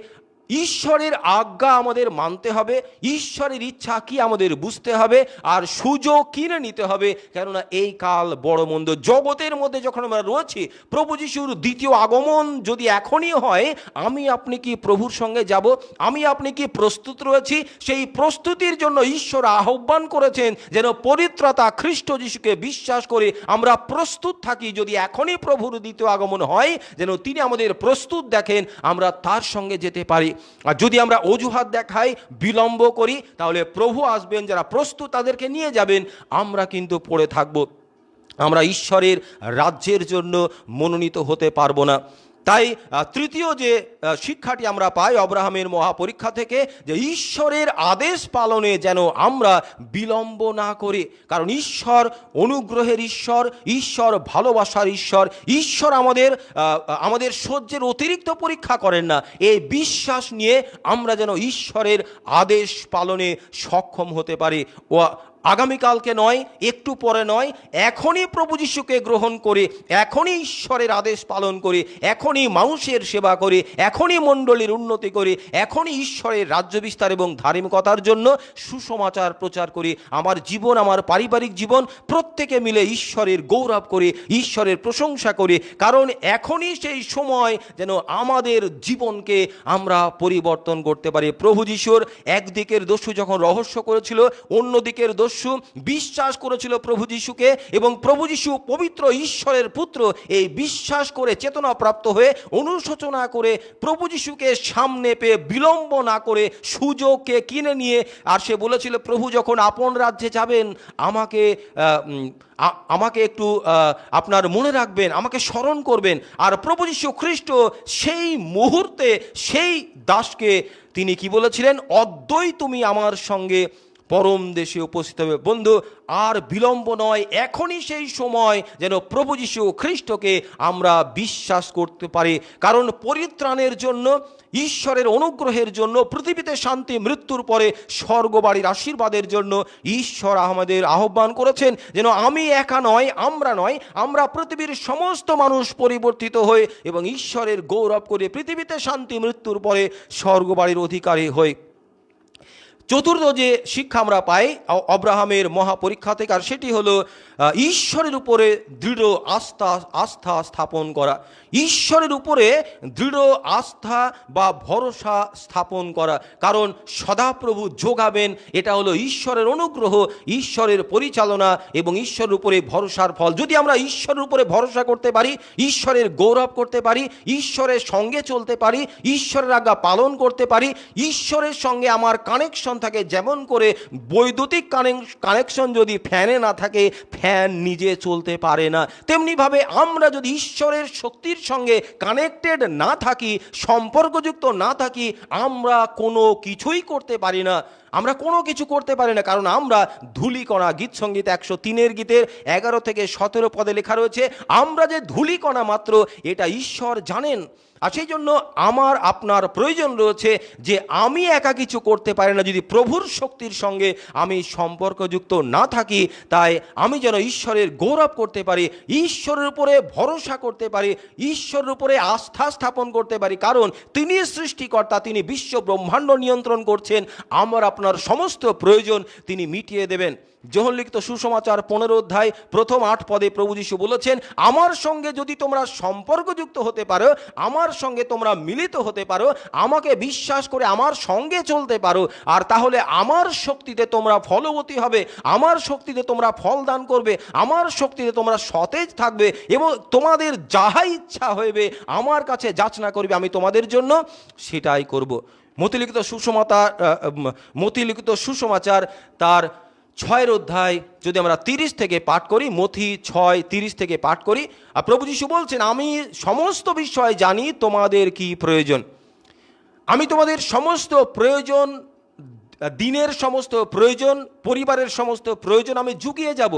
ঈশ্বরের আজ্ঞা আমাদের মানতে হবে, ঈশ্বরের ইচ্ছা কি আমাদের বুঝতে হবে, আর সুযোগ কিনে নিতে হবে। কেননা এই কাল বড় মন্দ। জগতের মধ্যে যখন আমরা রয়েছি, প্রভু যিশুর দ্বিতীয় আগমন যদি এখনই হয়, আমি আপনি কি প্রভুর সঙ্গে যাব? আমি আপনি কি প্রস্তুত রয়েছি? সেই প্রস্তুতির জন্য ঈশ্বর আহ্বান করেছেন যেন পরিত্রাতা খ্রিস্ট যিশুকে বিশ্বাস করে আমরা প্রস্তুত থাকি। যদি এখনই প্রভুর দ্বিতীয় আগমন হয়, যেন তিনি আমাদের প্রস্তুত দেখেন, আমরা তার সঙ্গে যেতে পারি। আর যদি আমরা অজুহাত দেখাই, বিলম্ব করি, তাহলে প্রভু আসবেন, যারা প্রস্তুত তাদেরকে নিয়ে যাবেন, আমরা কিন্তু পড়ে থাকব। আমরা ঈশ্বরের রাজ্যের জন্য মনোনীত হতে পারবো না। তাই তৃতীয় যে শিক্ষাটি আমরা পাই অব্রাহামের মহাপরীক্ষা থেকে, যে ঈশ্বরের আদেশ পালনে যেন আমরা বিলম্ব না করি। কারণ ঈশ্বর অনুগ্রহের ঈশ্বর, ঈশ্বর ভালোবাসার ঈশ্বর, ঈশ্বর আমাদের সহ্যের অতিরিক্ত পরীক্ষা করেন না। এই বিশ্বাস নিয়ে আমরা যেন ঈশ্বরের আদেশ পালনে সক্ষম হতে পারি। ও আগামীকালকে নয়, একটু পরে নয়, এখনই প্রভু যিশুকে গ্রহণ করে, এখনই ঈশ্বরের আদেশ পালন করে, এখনই মানুষের সেবা করে, এখনই মণ্ডলীর উন্নতি করে, এখনই ঈশ্বরের রাজ্য বিস্তার এবং ধার্মিকতার জন্য সুসমাচার প্রচার করে, আমার জীবন, আমার পারিবারিক জীবন প্রত্যেকে মিলে ঈশ্বরের গৌরব করে, ঈশ্বরের প্রশংসা করে। কারণ এখনই সেই সময় যেন আমাদের জীবনকে আমরা পরিবর্তন করতে পারি। প্রভু যিশুর একদিকের দস্যু যখন রহস্য করেছিল, অন্যদিকের দস্যু বিশ্বাস করেছিল প্রভু যিশুকে, এবং প্রভু যিশু পবিত্র ঈশ্বরের পুত্র এই বিশ্বাস করে চেতনা প্রাপ্ত হয়ে অনুশোচনা করে প্রভু যিশুকে সামনে পেয়ে বিলম্ব না করে সুযোগকে কিনে নিয়ে, আর সে বলেছিল প্রভু যখন আপন রাজ্যে যাবেন আমাকে একটু আপনার মনে রাখবেন, আমাকে স্মরণ করবেন। আর প্রভু যীশু খ্রিস্ট সেই মুহূর্তে সেই দাসকে তিনি কি বলেছিলেন, অদ্যই তুমি আমার সঙ্গে পরম দেশে উপস্থিত হবে। বন্ধু, আর বিলম্ব নয়, এখনই সেই সময় যেন প্রভু যীশু খ্রিস্টকে আমরা বিশ্বাস করতে পারি। কারণ পরিত্রাণের জন্য, ঈশ্বরের অনুগ্রহের জন্য, পৃথিবীতে শান্তি, মৃত্যুর পরে স্বর্গবাড়ির আশীর্বাদের জন্য ঈশ্বর আমাদের আহ্বান করেছেন যেন আমি একা নয়, আমরা পৃথিবীর সমস্ত মানুষ পরিবর্তিত হয়ে এবং ঈশ্বরের গৌরব করে পৃথিবীতে শান্তি, মৃত্যুর পরে স্বর্গবাড়ির অধিকারী হয়ে। চতুর্থ যে শিক্ষা আমরা পাই অব্রাহামের মহাপরীক্ষা থেকে, আর সেটি হলো ঈশ্বরের উপরে দৃঢ় আস্থা স্থাপন করা। ঈশ্বরের উপরে দৃঢ় আস্থা বা ভরসা স্থাপন করা, কারণ সদাপ্রভু যোগাবেন, এটা হলো ঈশ্বরের অনুগ্রহ, ঈশ্বরের পরিচালনা এবং ঈশ্বরের উপরে ভরসার ফল। যদি আমরা ঈশ্বরের উপরে ভরসা করতে পারি, ঈশ্বরের গৌরব করতে পারি, ঈশ্বরের সঙ্গে চলতে পারি, ঈশ্বরের আজ্ঞা পালন করতে পারি, ঈশ্বরের সঙ্গে আমার কানেকশন থাকে, যেমন করে বৈদ্যুতিক কানেকশন যদি ফ্যানে না থাকে, ফ্যান নিজে চলতে পারে না, তেমনিভাবে আমরা যদি ঈশ্বরের শক্তির সঙ্গে কানেক্টেড না থাকি, সম্পর্কযুক্ত না থাকি, আমরা কোনো কিছুই করতে পারি না। আমরা কোনো কিছু করতে পারি না, কারণ আমরা ধূলিকণা। গীত সংগীত 103 গীতের 11 থেকে 17 পদে লেখা রয়েছে, আমরা যে ধূলিকণা মাত্র, এটা ঈশ্বর জানেন। আর সেই জন্য আমার আপনার প্রয়োজন রয়েছে যে আমি একা কিছু করতে পারি না, যদি প্রভুর শক্তির সঙ্গে আমি সম্পর্কযুক্ত না থাকি। তাই আমি যেন ঈশ্বরের গৌরব করতে পারি, ঈশ্বরের উপরে ভরসা করতে পারি, ঈশ্বরের উপরে আস্থা স্থাপন করতে পারি, কারণ তিনি সৃষ্টিকর্তা, তিনি বিশ্ব ব্রহ্মাণ্ড নিয়ন্ত্রণ করছেন, আমার আপনার সমস্ত প্রয়োজন তিনি মিটিয়ে দেবেন। যোহন লিখিত সুসমাচার 15 অধ্যায় প্রথম 8 পদে প্রভু যীশু বলেছেন, আমার সঙ্গে যদি তোমরা সম্পর্কযুক্ত হতে পারো, আমার সঙ্গে তোমরা মিলিত হতে পারো, আমাকে বিশ্বাস করে আমার সঙ্গে চলতে পারো, আর তাহলে আমার শক্তিতে তোমরা ফলবতী হবে, আমার শক্তিতে তোমরা ফল দান করবে, আমার শক্তিতে তোমরা সতেজ থাকবে, এবং তোমাদের যাহা ইচ্ছা হইবে আমার কাছে যাচনা করবে, আমি তোমাদের জন্য সেটাই করব। মথিলিখিত সুসমাচার তার 6 অধ্যায় যদি আমরা 30 থেকে পাঠ করি, মথি 6:30 থেকে পাঠ করি, আর প্রভু যীশু বলছেন, আমি সমস্ত বিষয় জানি তোমাদের কি প্রয়োজন, আমি তোমাদের সমস্ত প্রয়োজন, দিনের সমস্ত প্রয়োজন, পরিবারের সমস্ত প্রয়োজন আমি জুগিয়ে যাব,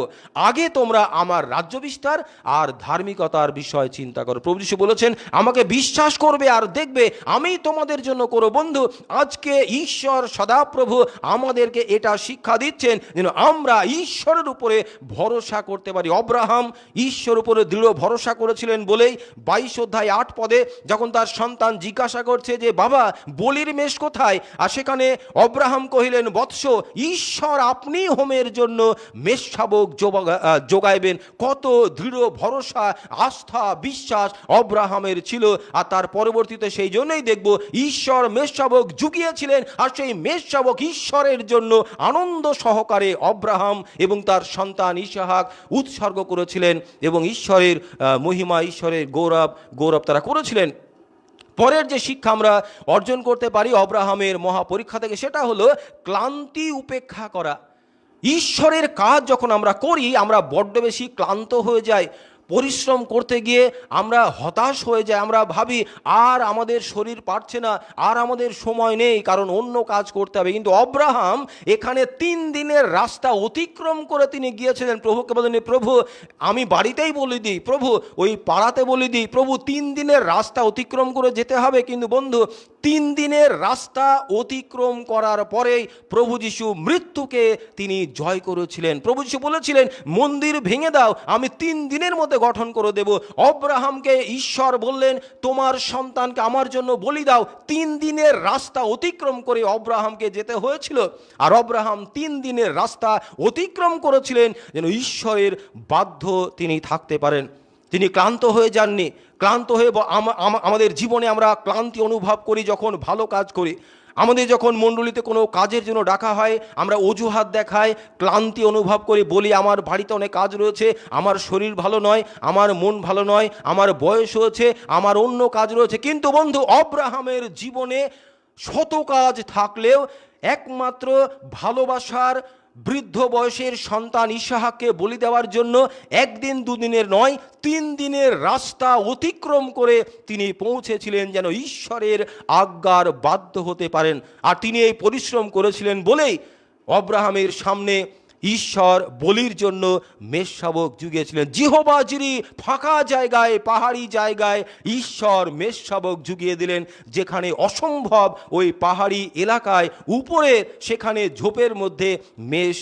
আগে তোমরা আমার রাজ্য বিস্তার আর ধার্মিকতার বিষয় চিন্তা করো। প্রভু যীশু বলেছেন, আমাকে বিশ্বাস করবে আর দেখবে আমি তোমাদের জন্য করো। বন্ধু, আজকে ঈশ্বর সদাপ্রভু আমাদেরকে এটা শিক্ষা দিচ্ছেন যেন আমরা ঈশ্বরের উপরে ভরসা করতে পারি। অব্রাহাম ঈশ্বরের উপরে দৃঢ় ভরসা করেছিলেন বলেই 22 অধ্যায় 8 পদে যখন তার সন্তান জিজ্ঞাসা করছে যে বাবা, বলির মেষ কোথায়, আর সেখানে অব্রাহাম কহিলেন, বৎস, ঈশ্বর আপনি হোমের জন্য মেষশাবক যোগাইবেন। কত দৃঢ় ভরসা, আস্থা, বিশ্বাস অব্রাহামের ছিল। আর তার পরবর্তীতে সেই জন্যই দেখব ঈশ্বর মেষশাবক জুগিয়েছিলেন, আর সেই মেষশাবক ঈশ্বরের জন্য আনন্দ সহকারে অব্রাহাম এবং তার সন্তান ইসহাক উৎসর্গ করেছিলেন, এবং ঈশ্বরের মহিমা, ঈশ্বরের গৌরব তারা করেছিলেন। পরের যে শিক্ষা আমরা অর্জন করতে পারি অব্রাহামের মহাপরীক্ষা থেকে, সেটা হলো ক্লান্তি উপেক্ষা করা। ঈশ্বরের কাজ যখন আমরা করি, আমরা বড্ড বেশি ক্লান্ত হয়ে যাই, পরিশ্রম করতে গিয়ে আমরা হতাশ হয়ে যাই, আমরা ভাবি আর আমাদের শরীর পারছে না, আর আমাদের সময় নেই, কারণ অন্য কাজ করতে হবে। কিন্তু অব্রাহাম এখানে 3 দিনের রাস্তা অতিক্রম করে তিনি গিয়েছিলেন। প্রভুকে বলেন, প্রভু আমি বাড়িতেই বলে দিই, প্রভু ওই পাড়াতে বলে দিই, প্রভু 3 দিনের রাস্তা অতিক্রম করে যেতে হবে। কিন্তু বন্ধু, 3 দিনের রাস্তা অতিক্রম করার পরেই প্রভু যীশু মৃত্যুকে তিনি জয় করেছিলেন। প্রভু যীশু বলেছিলেন, মন্দির ভেঙে দাও, আমি 3 দিনের মধ্যে গঠন করে দেব। অব্রাহামকে ঈশ্বর বললেন, তোমার সন্তানকে আমার জন্য বলি দাও। 3 দিনের রাস্তা অতিক্রম করে অব্রাহামকে যেতে হয়েছিল, আর অব্রাহাম 3 দিনের রাস্তা অতিক্রম করেছিলেন যেন ঈশ্বরের বাধ্য তিনি থাকতে পারেন। তিনি ক্লান্ত হয়ে যাননি। ক্লান্ত হয়ে আমাদের জীবনে আমরা ক্লান্তি অনুভব করি যখন ভালো কাজ করি। আমাদের যখন মণ্ডলীতে কোনো কাজের জন্য ডাকা হয়, আমরা অজুহাত দেখাই, ক্লান্তি অনুভব করি, বলি আমার বাড়িতে অনেক কাজ রয়েছে, আমার শরীর ভালো নয়, আমার মন ভালো নয়, আমার বয়স হয়েছে, আমার অন্য কাজ রয়েছে। কিন্তু বন্ধু, অব্রাহামের জীবনে শত কাজ থাকলেও একমাত্র ভালোবাসার বৃদ্ধ বয়সের সন্তান ইসহাককে বলি দেওয়ার জন্য 1 দিন 2 দিনের নয়, 3 দিনের রাস্তা অতিক্রম করে তিনি পৌঁছেছিলেন যেন ঈশ্বরের আজ্ঞার বাধ্য হতে পারেন। আর তিনি এই পরিশ্রম করেছিলেন বলেই অব্রাহামের সামনে ঈশ্বর বলির জন্য মেষশাবক জুগিয়েছিলেন। জিহোবা জিরি, ফাঁকা জায়গায়, পাহাড়ি জায়গায় ঈশ্বর মেষশাবক জুগিয়ে দিলেন, যেখানে অসম্ভব ওই পাহাড়ি এলাকায় উপরে সেখানে ঝোপের মধ্যে মেষ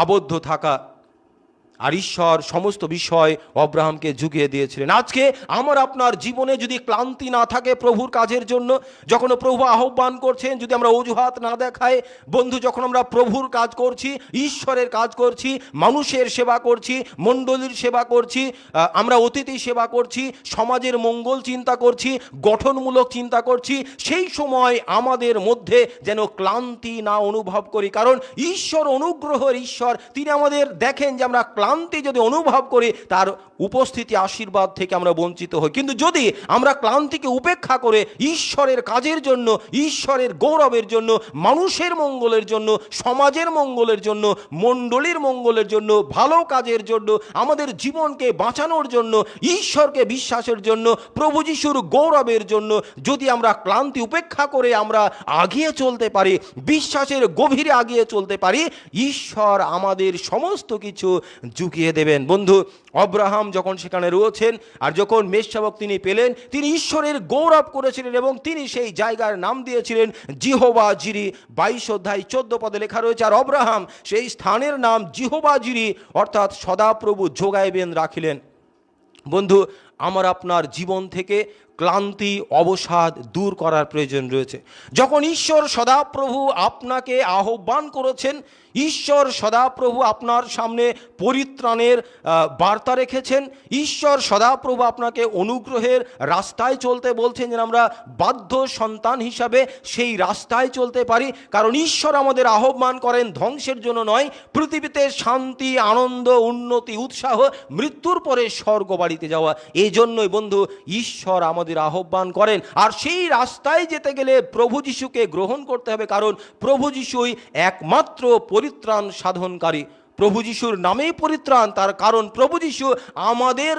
আবদ্ধ থাকা। আর ঈশ্বর সমস্ত বিষয় অব্রাহামকে যুগিয়ে দিয়েছিলেন। আজকে আমার আপনার জীবনে যদি ক্লান্তি না থাকে প্রভুর কাজের জন্য, যখন প্রভু আহ্বান করছেন যদি আমরা অজুহাত না দেখাই, বন্ধু যখন আমরা প্রভুর কাজ করছি, ঈশ্বরের কাজ করছি, মানুষের সেবা করছি, মণ্ডলীর সেবা করছি, আমরা অতিথি সেবা করছি, সমাজের মঙ্গল চিন্তা করছি, গঠনমূলক চিন্তা করছি, সেই সময় আমাদের মধ্যে যেন ক্লান্তি না অনুভব করি। কারণ ঈশ্বর অনুগ্রহের ঈশ্বর, তিনি আমাদের দেখেন যে আমরা ক্লান্তি যদি অনুভব করি তার উপস্থিতি আশীর্বাদ থেকে আমরা বঞ্চিত হই। কিন্তু যদি আমরা ক্লান্তিকে উপেক্ষা করে ঈশ্বরের কাজের জন্য, ঈশ্বরের গৌরবের জন্য, মানুষের মঙ্গলের জন্য, সমাজের মঙ্গলের জন্য, মণ্ডলীর মঙ্গলের জন্য, ভালো কাজের জন্য, আমাদের জীবনকে বাঁচানোর জন্য, ঈশ্বরকে বিশ্বাসের জন্য, প্রভু যিশুর গৌরবের জন্য যদি আমরা ক্লান্তি উপেক্ষা করে আমরা আগিয়ে চলতে পারি, বিশ্বাসের গভীরে আগিয়ে চলতে পারি, ঈশ্বর আমাদের সমস্ত কিছু জুগিয়ে দেবেন। বন্ধু, অব্রাহাম যখন সেখানে রয়েছেন আর যখন মেষশাবক তিনি পেলেন, তিনি ঈশ্বরের গৌরব করেছিলেন এবং তিনি সেই জায়গার নাম দিয়েছিলেন জিহোবা জিরি। 22 অধ্যায় 14 পদে লেখা রয়েছে, আর অব্রাহাম সেই স্থানের নাম জিহোবা জিরি অর্থাৎ সদাপ্রভু যোগাইবেন রাখিলেন। বন্ধু, আমার আপনার জীবন থেকে ক্লান্তি অবসাদ দূর করার প্রয়োজন রয়েছে। যখন ঈশ্বর সদাপ্রভু আপনাকে আহ্বান করেছেন, ঈশ্বর সদাপ্রভু আপনার সামনে পরিত্রাণের বার্তা রেখেছেন, ঈশ্বর সদাপ্রভু আপনাকে অনুগ্রহের রাস্তায় চলতে বলছেন যেন আমরা বাধ্য সন্তান হিসাবে সেই রাস্তায় চলতে পারি। কারণ ঈশ্বর আমাদের আহ্বান করেন ধ্বংসের জন্য নয়, পৃথিবীতে শান্তি, আনন্দ, উন্নতি, উৎসাহ, মৃত্যুর পরে স্বর্গ বাড়িতে যাওয়া। এই জন্যই বন্ধু ঈশ্বর আমাদের আহ্বান করেন। আর সেই রাস্তায় যেতে গেলে প্রভু যিশুকে গ্রহণ করতে হবে, কারণ প্রভু যিশুই একমাত্র পরিত্রাণ সাধনকারী। প্রভু যিশুর নামেই পরিত্রাণ, তার কারণ প্রভু যিশু আমাদের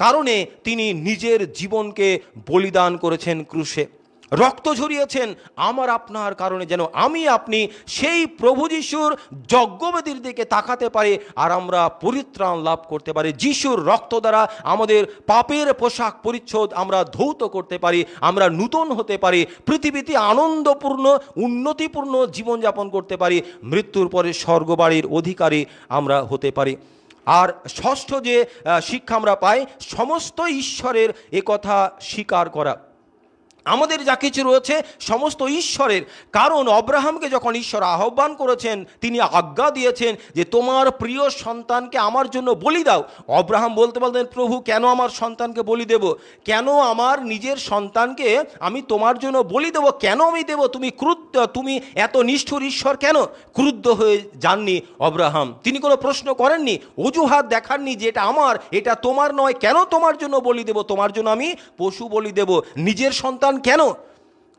কারণে তিনি নিজের জীবনকে বলিদান করেছেন ক্রুশে, রক্ত ঝরিয়েছেন আমার আপনার কারণে, যেন আমি আপনি সেই প্রভু যিশুর যজ্ঞবেদীর দিকে তাকাতে পারি আর আমরা পরিত্রাণ লাভ করতে পারি। যিশুর রক্ত দ্বারা আমাদের পাপের পোশাক পরিচ্ছদ আমরা ধৌত করতে পারি, আমরা নূতন হতে পারি, পৃথিবীতে আনন্দপূর্ণ উন্নতিপূর্ণ জীবনযাপন করতে পারি, মৃত্যুর পরে স্বর্গবাড়ির অধিকারী আমরা হতে পারি। আর ষষ্ঠ যে শিক্ষা আমরা পাই, সমস্ত ঈশ্বরের একথা স্বীকার করা। আমাদের যা কিছু রয়েছে সমস্ত ঈশ্বরের। কারণ অব্রাহামকে যখন ঈশ্বর আহ্বান করেছেন, তিনি আজ্ঞা দিয়েছেন যে তোমার প্রিয় সন্তানকে আমার জন্য বলি দাও। অব্রাহাম বলতে বলতেন, প্রভু কেন আমার সন্তানকে বলি দেব? কেন আমার নিজের সন্তানকে আমি তোমার জন্য বলি দেব? কেন আমি দেব? তুমি এত নিষ্ঠুর ঈশ্বর কেন? ক্রুদ্ধ হয়ে যাননি অব্রাহাম, তিনি কোনো প্রশ্ন করেননি, অজুহাত দেখাননি যে এটা আমার, এটা তোমার নয়, কেন তোমার জন্য বলি দেব? তোমার জন্য আমি পশু বলি দেব, নিজের সন্তান কেন?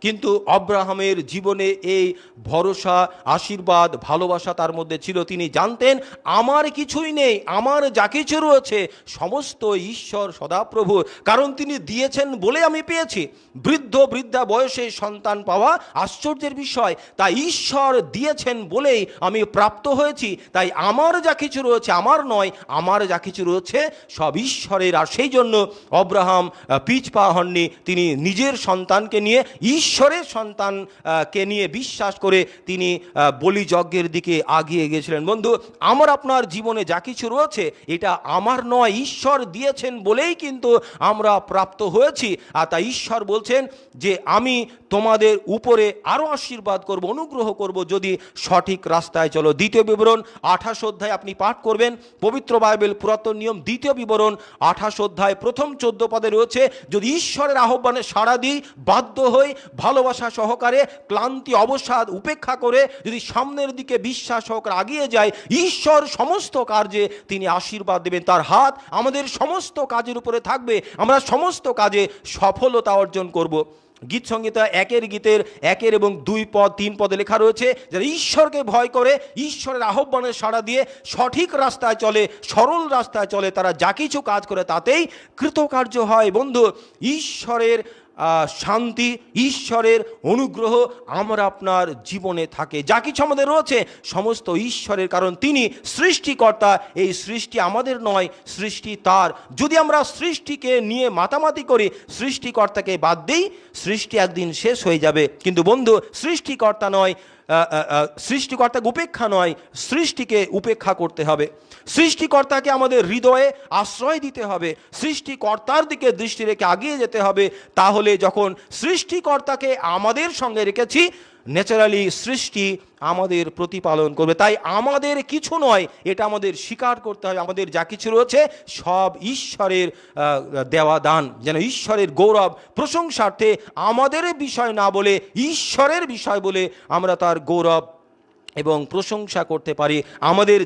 কিন্তু অব্রাহামের জীবনে এই ভরসা, আশীর্বাদ, ভালোবাসা তার মধ্যে ছিল। তিনি জানতেন আমার কিছুই নেই, আমার যা কিছু রয়েছে সমস্ত ঈশ্বর সদাপ্রভু, কারণ তিনি দিয়েছেন বলে আমি পেয়েছি। বৃদ্ধা বয়সে সন্তান পাওয়া আশ্চর্যের বিষয়, তাই ঈশ্বর দিয়েছেন বলেই আমি প্রাপ্ত হয়েছি। তাই আমার যা কিছু রয়েছে আমার নয়, আমার যা কিছু রয়েছে সব ঈশ্বরের। আর সেই জন্য অব্রাহাম পিছপা হননি, তিনি নিজের সন্তানকে নিয়ে, ঈশ্বরের সন্তানকে নিয়ে বিশ্বাস করে তিনি বলিযজ্ঞের দিকে আগিয়ে গেছিলেন। বন্ধু, আমার আপনার জীবনে যা কিছু রয়েছে এটা আমার নয়, ঈশ্বর দিয়েছেন বলেই কিন্তু আমরা প্রাপ্ত হয়েছি। আর তাই ঈশ্বর বলছেন যে আমি তোমাদের উপরে আরও আশীর্বাদ করব, অনুগ্রহ করব যদি সঠিক রাস্তায় চলো। দ্বিতীয় বিবরণ 28 অধ্যায় আপনি পাঠ করবেন, পবিত্র বাইবেল পুরাতন নিয়ম দ্বিতীয় বিবরণ 28 অধ্যায় প্রথম 14 পদে রয়েছে, যদি ঈশ্বরের আহ্বানে সাড়া দিই, বাধ্য হই, ভালোবাসা সহকারে, ক্লান্তি অবসাদ উপেক্ষা করে যদি সামনের দিকে বিশ্বাস সহকারে আগিয়ে যায়, ঈশ্বর সমস্ত কার্যে তিনি আশীর্বাদ দেবেন। তার হাত আমাদের সমস্ত কাজের উপরে থাকবে, আমরা সমস্ত কাজে সফলতা অর্জন করব। গীত সংহিতা 1 গীতের 1 এবং 2 পদ 3 পদে লেখা রয়েছে, যারা ঈশ্বরকে ভয় করে, ঈশ্বরের আহ্বানে সাড়া দিয়ে সঠিক রাস্তায় চলে, সরল রাস্তায় চলে, তারা যা কিছু কাজ করে তাতেই কৃতকার্য হয়। বন্ধু, ঈশ্বরের শান্তি, ঈশ্বরের অনুগ্রহ আমরা আপনার জীবনে থাকে। যা কিছু আমাদের রয়েছে সমস্ত ঈশ্বরের, কারণ তিনি সৃষ্টিকর্তা। এই সৃষ্টি আমাদের নয়, সৃষ্টি তার। যদি আমরা সৃষ্টিকে নিয়ে মাতামাতি করি, সৃষ্টিকর্তাকে বাদ দিই, সৃষ্টি একদিন শেষ হয়ে যাবে। কিন্তু বন্ধু, সৃষ্টিকর্তা নয়, সৃষ্টিকর্তাকে উপেক্ষা নয়, সৃষ্টিকে উপেক্ষা করতে হবে। সৃষ্টিকর্তাকে আমাদের হৃদয়ে আশ্রয় দিতে হবে, সৃষ্টিকর্তার দিকে দৃষ্টি রেখে এগিয়ে যেতে হবে। তাহলে যখন সৃষ্টিকর্তাকে আমাদের সঙ্গে রেখেছি, ন্যাচারালি সৃষ্টি আমাদের প্রতিপালন করবে। তাই আমাদের কিছু নয়, এটা আমাদের স্বীকার করতে হবে। আমাদের যা কিছু রয়েছে সব ঈশ্বরের দেওয়া দান, যেন ঈশ্বরের গৌরব প্রশংসার্থে আমাদের বিষয় না বলে ঈশ্বরের বিষয় বলে আমরা তার গৌরব এবং প্রশংসা করতে পারি। আমাদের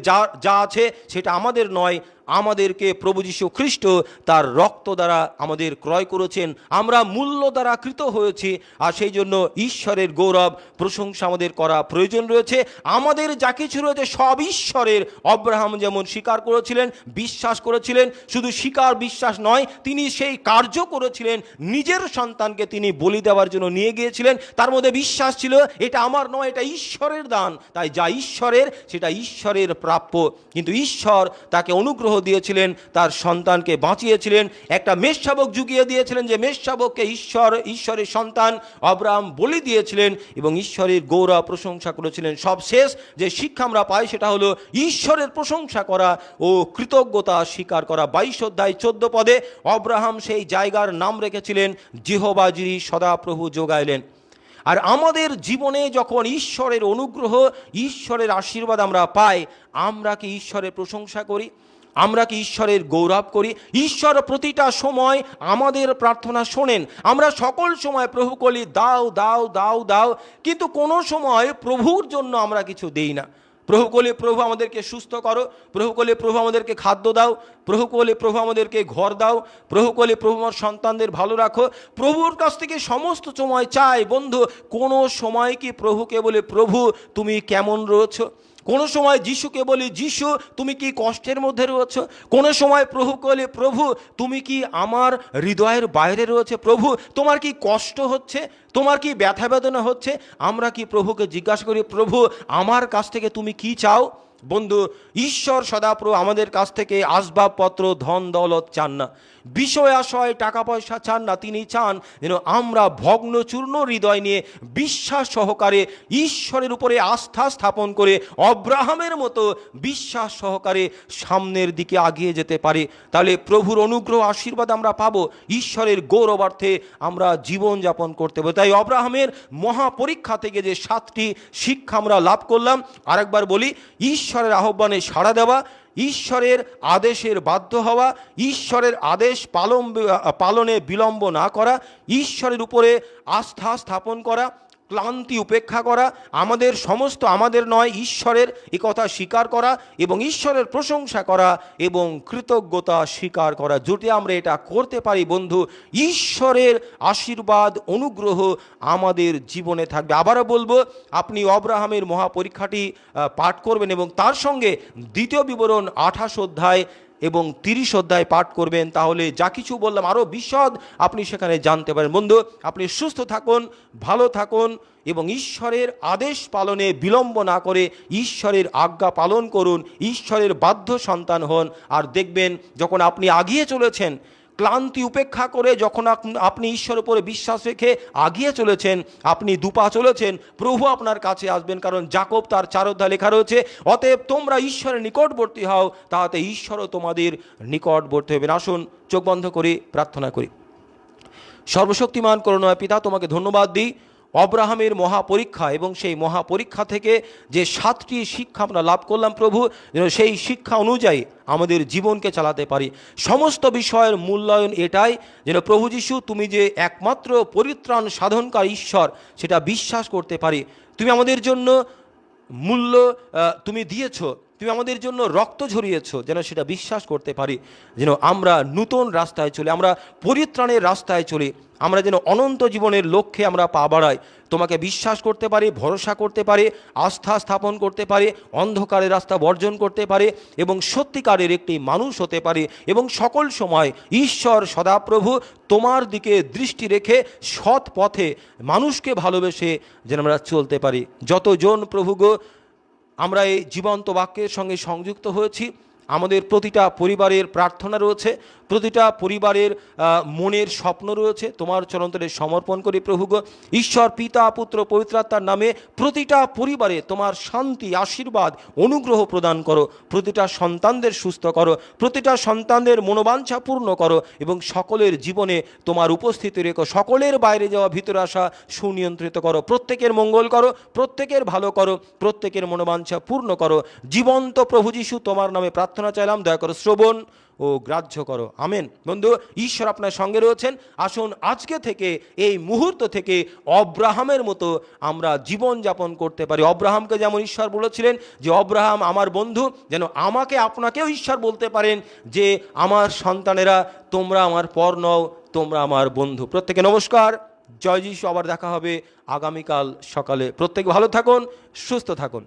যা আছে সেটা আমাদের নয়, আমাদেরকে প্রভু যীশু খ্রিস্ট তার রক্ত দ্বারা আমাদের ক্রয় করেছেন, আমরা মূল্য দ্বারা কৃত হয়েছি। আর সেই জন্য ঈশ্বরের গৌরব প্রশংসা আমাদের করা প্রয়োজন রয়েছে। আমাদের যা কিছু রয়েছে সব ঈশ্বরের। অব্রাহাম যেমন স্বীকার করেছিলেন, বিশ্বাস করেছিলেন, শুধু স্বীকার বিশ্বাস নয়, তিনি সেই কার্য করেছিলেন, নিজের সন্তানকে তিনি বলি দেওয়ার জন্য নিয়ে গিয়েছিলেন। তার মধ্যে বিশ্বাস ছিল এটা আমার নয়, এটা ঈশ্বরের দান। তাই যা ঈশ্বরের সেটা ঈশ্বরের প্রাপ্য। কিন্তু ঈশ্বর তাকে অনুগ্রহ দিয়েছিলেন, তার সন্তানকে বাঁচিয়েছিলেন, একটা মেষশাবক জুগিয়ে দিয়েছিলেন, যে মেষশাবককে ঈশ্বরের সন্তান অব্রাহাম বলি দিয়েছিলেন এবং ঈশ্বরের গৌরব প্রশংসা করেছিলেন। সবশেষ যে শিক্ষা আমরা পাই সেটা হলো ঈশ্বরের প্রশংসা করা ও কৃতজ্ঞতা স্বীকার করা। 22 অধ্যায় 14 পদে অব্রাহাম সেই জায়গার নাম রেখেছিলেন যেহোবা যিনি সদাপ্রভু যোগাইলেন। আর আমাদের জীবনে যখন ঈশ্বরের অনুগ্রহ, ঈশ্বরের আশীর্বাদ আমরা পাই, আমরা কি ঈশ্বরের প্রশংসা করি? আমরা কি ঈশ্বরের গৌরব করি? ঈশ্বর প্রতিটা সময় আমাদের প্রার্থনা শোনেন। আমরা সকল সময় প্রভু বলি দাও দাও দাও দাও, কিন্তু কোনো সময় প্রভুর জন্য আমরা কিছু দেই না। প্রভু বলে প্রভু আমাদেরকে সুস্থ করো, প্রভু বলে প্রভু আমাদেরকে খাদ্য দাও, প্রভু বলে প্রভু আমাদেরকে ঘর দাও, প্রভু বলে প্রভু আমার সন্তানদের ভালো রাখো। প্রভুর কাছ থেকে সমস্ত সময় চাই। বন্ধু, কোনো সময় কি প্রভুকে বলে প্রভু তুমি কেমন রয়েছো? কোনো সময় যিশুকে বলি যিশু তুমি কি কষ্টের মধ্যে রয়েছো? কোনো সময় প্রভুকে বলি প্রভু তুমি কি আমার হৃদয়ের বাইরে রয়েছে? প্রভু তোমার কি কষ্ট হচ্ছে? তোমার কি ব্যথা বেদনা হচ্ছে? আমরা কি প্রভুকে জিজ্ঞাসা করি প্রভু আমার কাছ থেকে তুমি কি চাও? বন্ধু, ঈশ্বর সদাপ্রভু আমাদের কাছ থেকে আসবাবপত্র, ধন দৌলত চান না, বিষয় আশয় টাকা পয়সা চান না। তিনি চান যেন আমরা ভগ্নচূর্ণ হৃদয় নিয়ে বিশ্বাস সহকারে ঈশ্বরের উপরে আস্থা স্থাপন করে অব্রাহামের মতো বিশ্বাস সহকারে সামনের দিকে এগিয়ে যেতে পারি। তাহলে প্রভুর অনুগ্রহ আশীর্বাদ আমরা পাবো, ঈশ্বরের গৌরবার্থে আমরা জীবনযাপন করতে পারবো। তাই অব্রাহামের মহাপরীক্ষা থেকে যে 7টি শিক্ষা আমরা লাভ করলাম, আরেকবার বলি, ঈশ্বরের আহ্বানে সাড়া দেওয়া, ঈশ্বরের আদেশের বাধ্য হওয়া, ঈশ্বরের আদেশ পালনে বিলম্ব না করা, ঈশ্বরের উপরে আস্থা স্থাপন করা, ক্লান্তি উপেক্ষা করা, আমাদের সমস্ত আমাদের নয় ঈশ্বরের, এ কথা স্বীকার করা এবং ঈশ্বরের প্রশংসা করা এবং কৃতজ্ঞতা স্বীকার করা। যদি আমরা এটা করতে পারি বন্ধু, ঈশ্বরের আশীর্বাদ অনুগ্রহ আমাদের জীবনে থাকবে। আবারও বলবো, আপনি অব্রাহামের মহাপরীক্ষাটি পাঠ করবেন এবং তার সঙ্গে দ্বিতীয় বিবরণ 28 অধ্যায় এবং 30 অধ্যায় পাঠ করবেন। তাহলে যা কিছু বললাম আরও বিশদ আপনি সেখানে জানতে পারেন। বন্ধু, আপনি সুস্থ থাকুন, ভালো থাকুন এবং ঈশ্বরের আদেশ পালনে বিলম্ব না করে ঈশ্বরের আজ্ঞা পালন করুন, ঈশ্বরের বাধ্য সন্তান হন। আর দেখবেন যখন আপনি এগিয়ে চলেছেন, ক্লান্তি উপেক্ষা করে যখন আপনি ঈশ্বরের উপরে বিশ্বাস রেখে এগিয়ে চলেছেন, আপনি দুপা চলেছেন, প্রভু আপনার কাছে আসবেন। কারণ যাকব তার 4 অধ্যায় লেখা রয়েছে, অতএব তোমরা ঈশ্বরের নিকটবর্তী হও, তাহাতে ঈশ্বরও তোমাদের নিকটবর্তী হবেন। আসুন চোখ বন্ধ করে প্রার্থনা করি। সর্বশক্তিমান করুণাময় পিতা, তোমাকে ধন্যবাদ দিই অব্রাহামের মহাপরীক্ষা এবং সেই মহাপরীক্ষা থেকে যে 7টি শিক্ষা আমরা লাভ করলাম প্রভু, যেন সেই শিক্ষা অনুযায়ী আমাদের জীবনকে চালাতে পারি। সমস্ত বিষয়ের মূল্যায়ন এটাই যেন প্রভু যীশু তুমি যে একমাত্র পরিত্রাণ সাধনকারী ঈশ্বর সেটা বিশ্বাস করতে পারি। তুমি আমাদের জন্য মূল্য তুমি দিয়েছো, তুমি আমাদের জন্য রক্ত ঝরিয়েছো, যেন সেটা বিশ্বাস করতে পারি। যেন আমরা নূতন রাস্তায় চলি, আমরা পরিত্রাণের রাস্তায় চলি, আমরা যেন অনন্ত জীবনের লক্ষ্যে আমরা পা বাড়াই, তোমাকে বিশ্বাস করতে পারি, ভরসা করতে পারি, আস্থা স্থাপন করতে পারি, অন্ধকারের রাস্তা বর্জন করতে পারি এবং সত্যিকারের একটি মানুষ হতে পারি এবং সকল সময় ঈশ্বর সদাপ্রভু তোমার দিকে দৃষ্টি রেখে সৎ পথে মানুষকে ভালোবেসে যেন আমরা চলতে পারি। যতজন প্রভু গো আমরা এই জীবন্ত বাক্যের সঙ্গে সংযুক্ত হয়েছি, আমাদের প্রতিটা পরিবারের প্রার্থনা রয়েছে, প্রতিটা পরিবারের মনের স্বপ্ন রয়েছে, তোমার চরণতলে সমর্পণ করি প্রভু গো। ঈশ্বর পিতা পুত্র পবিত্র আত্মার নামে প্রতিটা পরিবারে তোমার শান্তি, আশীর্বাদ, অনুগ্রহ প্রদান করো। প্রতিটা সন্তানদের সুস্থ করো, প্রতিটা সন্তানদের মনোবাঞ্ছা পূর্ণ করো এবং সকলের জীবনে তোমার উপস্থিতি রেখো। সকলের বাইরে যাওয়া ভিতরে আসা সুনিয়ন্ত্রিত করো। প্রত্যেকের মঙ্গল করো, প্রত্যেকের ভালো করো, প্রত্যেকের মনোবাঞ্ছা পূর্ণ করো। জীবন্ত প্রভু যিশু তোমার নামে প্রার্থনা চাইলাম, দয়া করো শ্রবণ ও গ্রাহ্য করো, আমেন। বন্ধু, ঈশ্বর আপনার সঙ্গে রয়েছেন। আসুন আজকে থেকে, এই মুহূর্ত থেকে অব্রাহামের মতো আমরা জীবন যাপন করতে পারি। অব্রাহামকে যেমন ঈশ্বর বলেছিলেন যে অব্রাহাম আমার বন্ধু, যেন আমাকে আপনাকেও ঈশ্বর বলতে পারেন যে আমার সন্তানেরা তোমরা আমার পর নও, তোমরা আমার বন্ধু। প্রত্যেকে নমস্কার, জয় যিশু। আবার দেখা হবে আগামীকাল সকালে। প্রত্যেকে ভালো থাকুন, সুস্থ থাকুন।